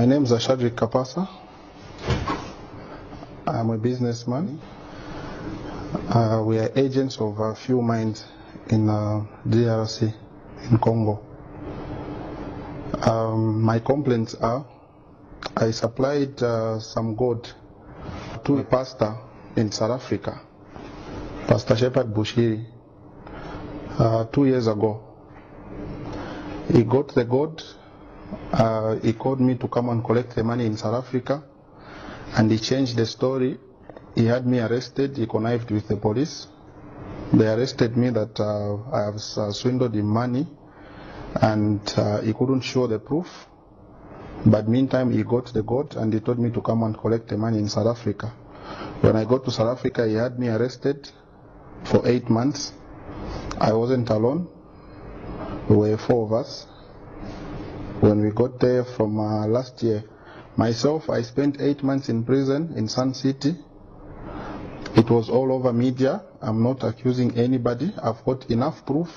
My name is Ashadrik Kapasa. I'm a businessman. We are agents of a few mines in DRC, in Congo. My complaints are, I supplied some gold to a pastor in South Africa, Pastor Shepherd Bushiri, 2 years ago. He got the gold. He called me to come and collect the money in South Africa, and he changed the story. He had me arrested. He connived with the police. They arrested me that I have swindled him money, and he couldn't show the proof. But meantime, he got the gold, and he told me to come and collect the money in South Africa. When I got to South Africa, he had me arrested for 8 months. I wasn't alone. We were 4 of us. When we got there from last year, myself, I spent 8 months in prison in Sun City. It was all over media. I'm not accusing anybody. I've got enough proof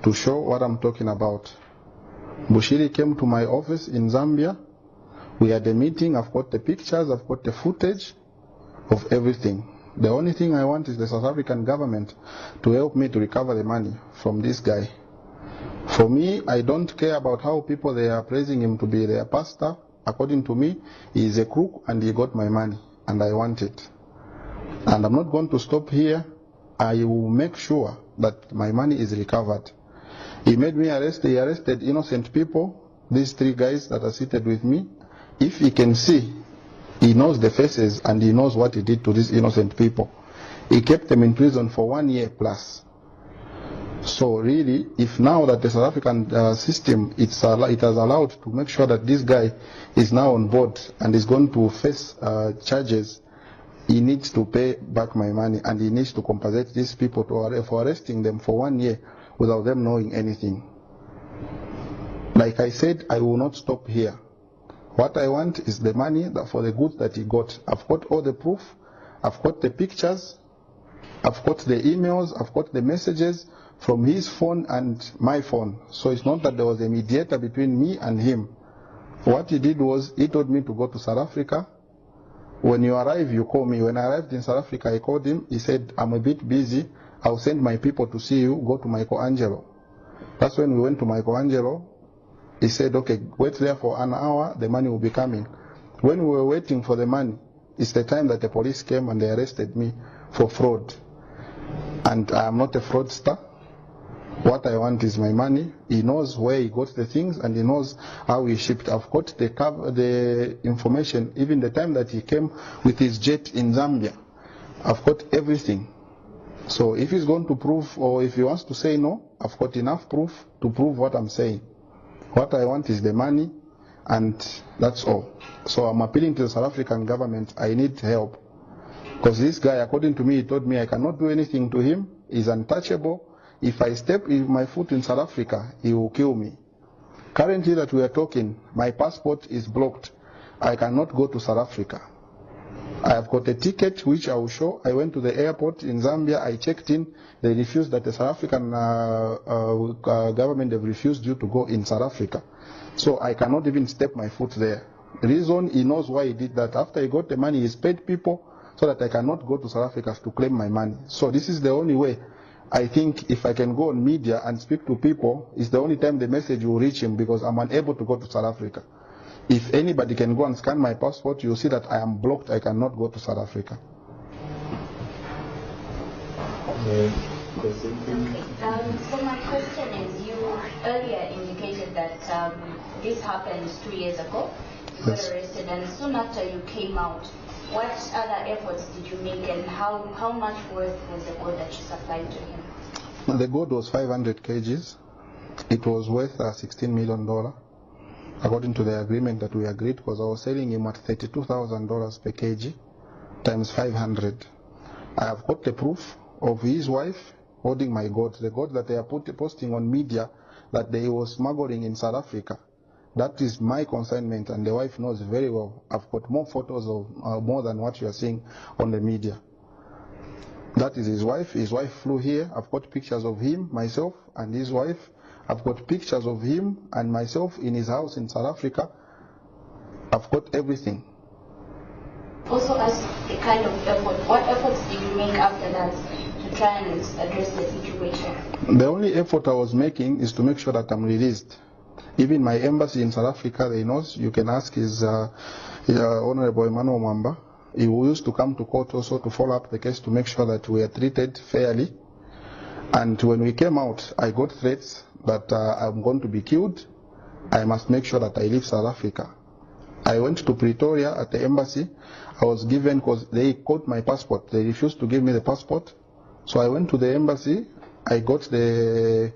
to show what I'm talking about. Bushiri came to my office in Zambia. We had a meeting. I've got the pictures. I've got the footage of everything. The only thing I want is the South African government to help me to recover the money from this guy. For me, I don't care about how people they are praising him to be their pastor. According to me, he is a crook and he got my money and I want it. And I'm not going to stop here. I will make sure that my money is recovered. He made me arrest. He arrested innocent people, these 3 guys that are seated with me. If he can see, he knows the faces and he knows what he did to these innocent people. He kept them in prison for 1 year plus. So really, if now that the South African system it has allowed to make sure that this guy is now on board and is going to face charges, he needs to pay back my money and he needs to compensate these people for arresting them for 1 year without them knowing anything. Like I said, I will not stop here. What I want is the money for the goods that he got. I've got all the proof. I've got the pictures. I've got the emails. I've got the messages from his phone and my phone. So it's not that there was a mediator between me and him. What he did was, he told me to go to South Africa. When you arrive, you call me. When I arrived in South Africa, I called him. He said, I'm a bit busy. I'll send my people to see you. Go to Michelangelo. That's when we went to Michelangelo. He said, okay, wait there for an hour. The money will be coming. When we were waiting for the money, it's the time that the police came and they arrested me for fraud. And I am not a fraudster. What I want is my money. He knows where he got the things and he knows how he shipped. I've got the information, even the time that he came with his jet in Zambia. I've got everything. So if he's going to prove, or if he wants to say no, I've got enough proof to prove what I'm saying. What I want is the money, and that's all. So I'm appealing to the South African government. I need help. Because this guy, according to me, he told me I cannot do anything to him. He's untouchable. If I step my foot in South Africa, he will kill me. Currently that we are talking, my passport is blocked. I cannot go to South Africa. I have got a ticket which I will show. I went to the airport in Zambia. I checked in. They refused that the South African government have refused you to go in South Africa. So I cannot even step my foot there. The reason, he knows why he did that. After he got the money, he's paid people so that I cannot go to South Africa to claim my money. So this is the only way. I think if I can go on media and speak to people, it's the only time the message will reach him, because I'm unable to go to South Africa. If anybody can go and scan my passport, you'll see that I am blocked. I cannot go to South Africa. Okay. So my question is, you earlier indicated that this happened 2 years ago. You got arrested, and soon after you came out, what other efforts did you make, and how much worth was the gold that you supplied to him? The gold was 500 kgs. It was worth $16 million. According to the agreement that we agreed, because I was selling him at $32,000 per kg times 500. I have got the proof of his wife holding my gold, the gold that they are posting on media that they were smuggling in South Africa. That is my consignment, and the wife knows very well. I've got more photos of more than what you are seeing on the media. That is his wife. His wife flew here. I've got pictures of him, myself, and his wife. I've got pictures of him and myself in his house in South Africa. I've got everything. Also as a kind of effort, what efforts did you make after that to try and address the situation? The only effort I was making is to make sure that I'm released. Even my embassy in South Africa, they know. You can ask his Honorable Emmanuel Mwamba. He used to come to court also to follow up the case to make sure that we are treated fairly. And when we came out, I got threats that I'm going to be killed. I must make sure that I leave South Africa. I went to Pretoria at the embassy. I was given, because they caught my passport. They refused to give me the passport. So I went to the embassy. I got the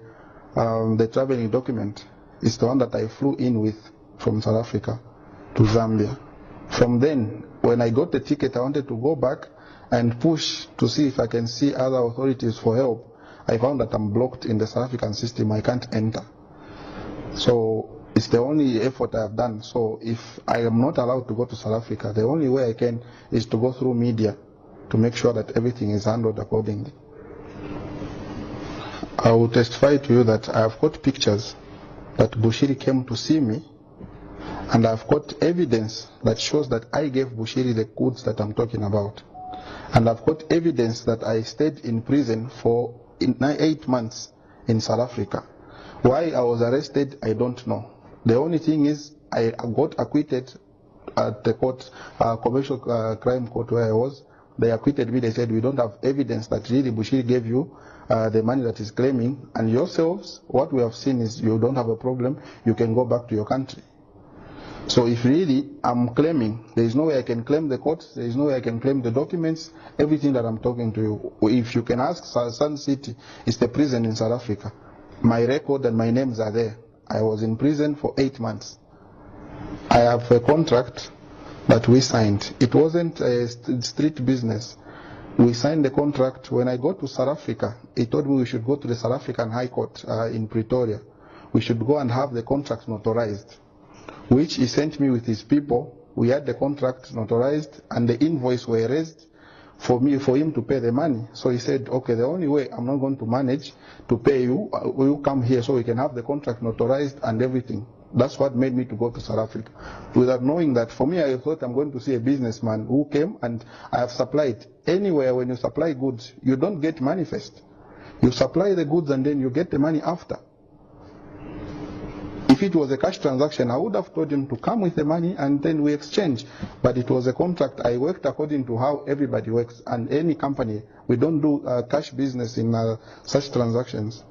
traveling document. It's the one that I flew in with from South Africa to Zambia. From then, when I got the ticket, I wanted to go back and push to see if I can see other authorities for help. I found that I'm blocked in the South African system. I can't enter. So it's the only effort I have done. So if I am not allowed to go to South Africa, the only way I can is to go through media to make sure that everything is handled accordingly. I will testify to you that I have got pictures that Bushiri came to see me, and I've got evidence that shows that I gave Bushiri the goods that I'm talking about. And I've got evidence that I stayed in prison for 8 months in South Africa. Why I was arrested, I don't know. The only thing is I got acquitted at the court, commercial crime court where I was. They acquitted me. They said, we don't have evidence that really Bushiri gave you the money that is claiming. And yourselves, what we have seen is you don't have a problem. You can go back to your country. So if really I'm claiming, there is no way I can claim the court. There is no way I can claim the documents, everything that I'm talking to you. If you can ask, Sun City is the prison in South Africa. My record and my names are there. I was in prison for 8 months. I have a contract that we signed. It wasn't a street business. We signed the contract. When I got to South Africa, he told me we should go to the South African High Court in Pretoria. We should go and have the contract notarized, which he sent me with his people. We had the contract notarized and the invoice were raised for him to pay the money. So he said, okay, the only way I'm not going to manage to pay you, will you come here so we can have the contract notarized and everything. That's what made me to go to South Africa. Without knowing that, for me, I thought I'm going to see a businessman who came, and I have supplied. Anywhere when you supply goods, you don't get money first. You supply the goods and then you get the money after. If it was a cash transaction, I would have told him to come with the money and then we exchange. But it was a contract. I worked according to how everybody works. And any company, we don't do cash business in such transactions.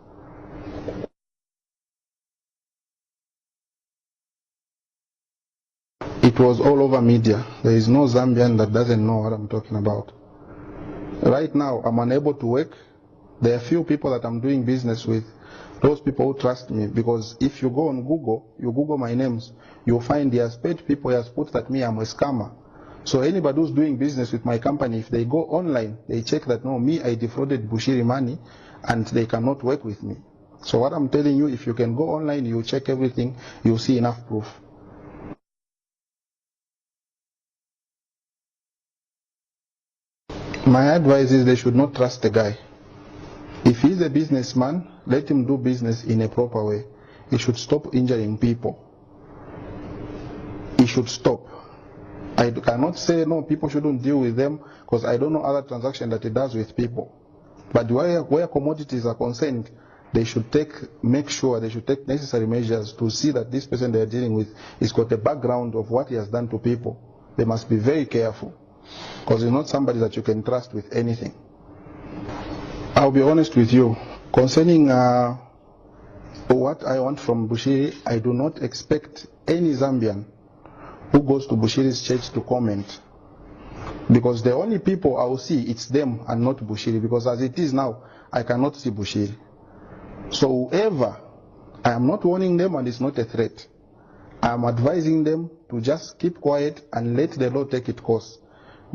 It was all over media. There is no Zambian that doesn't know what I'm talking about. Right now, I'm unable to work. There are few people that I'm doing business with. Those people who trust me, because if you go on Google, you Google my names, you'll find he has paid people, he has put that me, I'm a scammer. So anybody who's doing business with my company, if they go online, they check that, no, me, I defrauded Bushiri money, and they cannot work with me. So what I'm telling you, if you can go online, you check everything, you'll see enough proof. My advice is they should not trust the guy. If he's a businessman, let him do business in a proper way. He should stop injuring people. He should stop. I cannot say no, people shouldn't deal with them, because I don't know other transactions that he does with people. But where commodities are concerned, they should make sure they should take necessary measures to see that this person they are dealing with has got a background of what he has done to people. They must be very careful, because he's not somebody that you can trust with anything. I'll be honest with you, concerning what I want from Bushiri, I do not expect any Zambian who goes to Bushiri's church to comment. Because the only people I will see, it's them and not Bushiri. Because as it is now, I cannot see Bushiri. So whoever, I am not warning them and it's not a threat. I am advising them to just keep quiet and let the law take its course.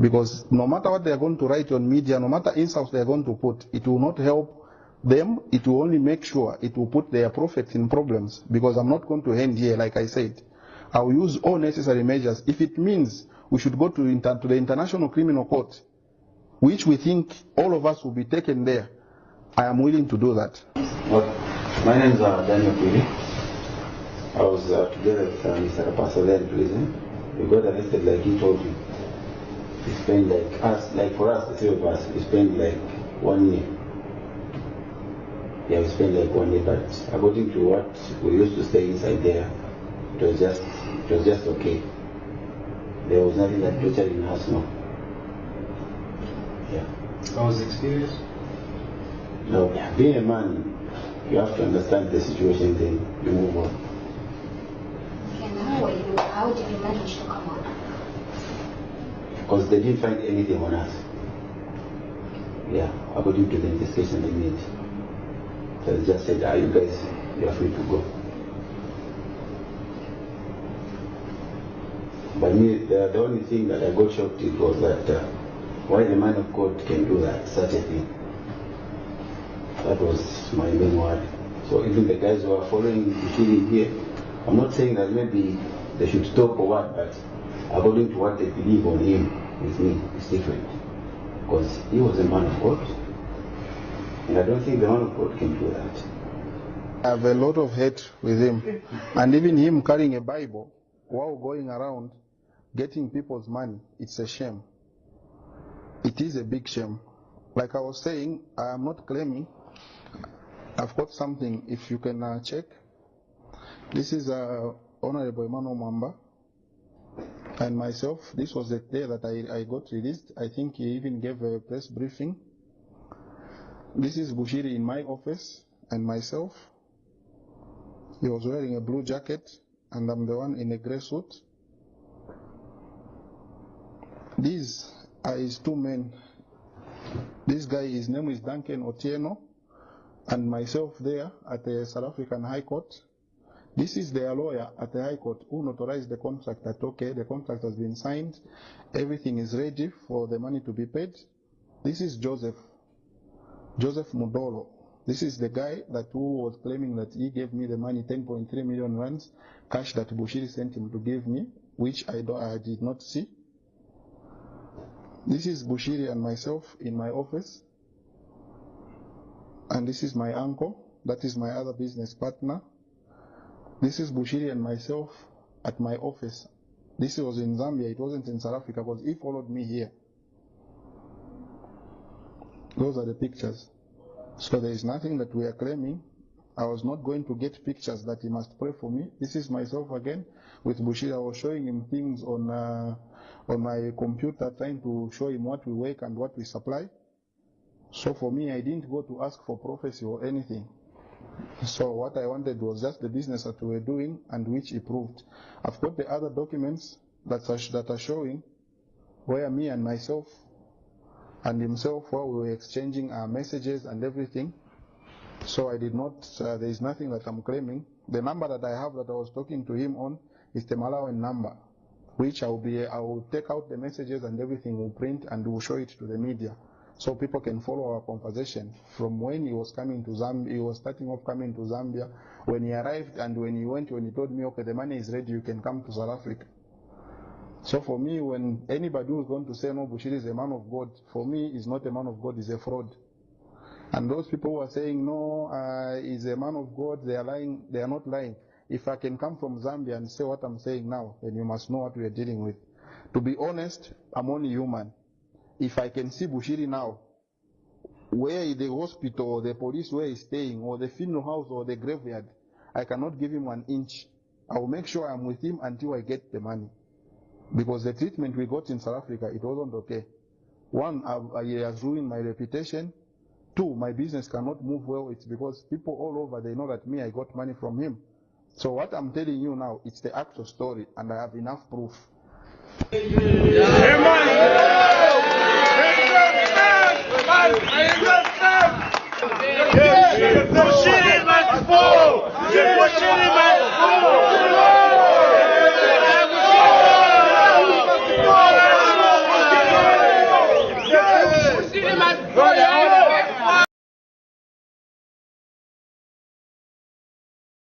Because no matter what they are going to write on media, no matter insults they are going to put, it will not help them. It will only make sure it will put their prophets in problems. Because I'm not going to end here, like I said. I will use all necessary measures. If it means we should go to the International Criminal Court, which we think all of us will be taken there, I am willing to do that. Well, my name is Daniel Bushiri. I was together with Mr. Kapasa there in prison. We got arrested like he told you. We spent for us, the three of us, we spent like 1 year. Yeah, we spent like 1 year, but according to what we used to stay inside there, it was just okay. There was nothing like torturing us, no. Yeah. How was the experience? No, being a man, you have to understand the situation, then you move on. And how did you manage to come out? Because they didn't find anything on us. Yeah, according to the investigation they made. So they just said, you guys, you are free to go. But me, the only thing that I got shocked with was that why the man of God can do that, such a thing. That was my main worry. So even the guys who are following Bushiri here, I'm not saying that maybe they should stop or what, but according to what they believe on him, with me, it's different. Because he was a man of God, and I don't think the man of God can do that. I have a lot of hate with him. And even him carrying a Bible while going around getting people's money, it's a shame. It is a big shame. Like I was saying, I am not claiming. I've got something, if you can check. This is Honorable Emmanuel Mamba and myself. This was the day that I got released. I think he even gave a press briefing. This is Bushiri in my office and myself. He was wearing a blue jacket and I'm the one in a gray suit. These are his two men. This guy, his name is Duncan Otieno, and myself there at the South African High Court. This is their lawyer at the High Court who notarized the contract that, okay, the contract has been signed, everything is ready for the money to be paid. This is Joseph Mudolo. This is the guy who was claiming that he gave me the money, 10.3 million rands, cash that Bushiri sent him to give me, which I did not see. This is Bushiri and myself in my office. And this is my uncle. That is my other business partner. This is Bushiri and myself at my office. This was in Zambia. It wasn't in South Africa because he followed me here. Those are the pictures. So there is nothing that we are claiming. I was not going to get pictures that he must pray for me. This is myself again with Bushiri. I was showing him things on my computer, trying to show him what we work and what we supply. So for me, I didn't go to ask for prophecy or anything. So what I wanted was just the business that we were doing and which he proved. I've got the other documents that are showing where me and myself and himself, where we were exchanging our messages and everything. So I did not, there is nothing that I'm claiming. The number that I have that I was talking to him on is the Malawian number, which I will take out the messages and everything, will print and will show it to the media. So people can follow our conversation from when he was coming to Zambia. He was starting off coming to Zambia, when he arrived and when he went, when he told me, okay, the money is ready, you can come to South Africa. So for me, when anybody who is going to say, no, Bushiri is a man of God, for me, he's not a man of God, he's a fraud. And those people who are saying, no, he's a man of God, they are lying, they are not lying. If I can come from Zambia and say what I'm saying now, then you must know what we are dealing with. To be honest, I'm only human. If I can see Bushiri now, where the hospital or the police where he's staying, or the funeral house or the graveyard, I cannot give him 1 inch. I will make sure I'm with him until I get the money. Because the treatment we got in South Africa, it wasn't okay. One, he has ruined my reputation. Two, my business cannot move well. It's because people all over, they know that me, I got money from him. So what I'm telling you now, it's the actual story, and I have enough proof.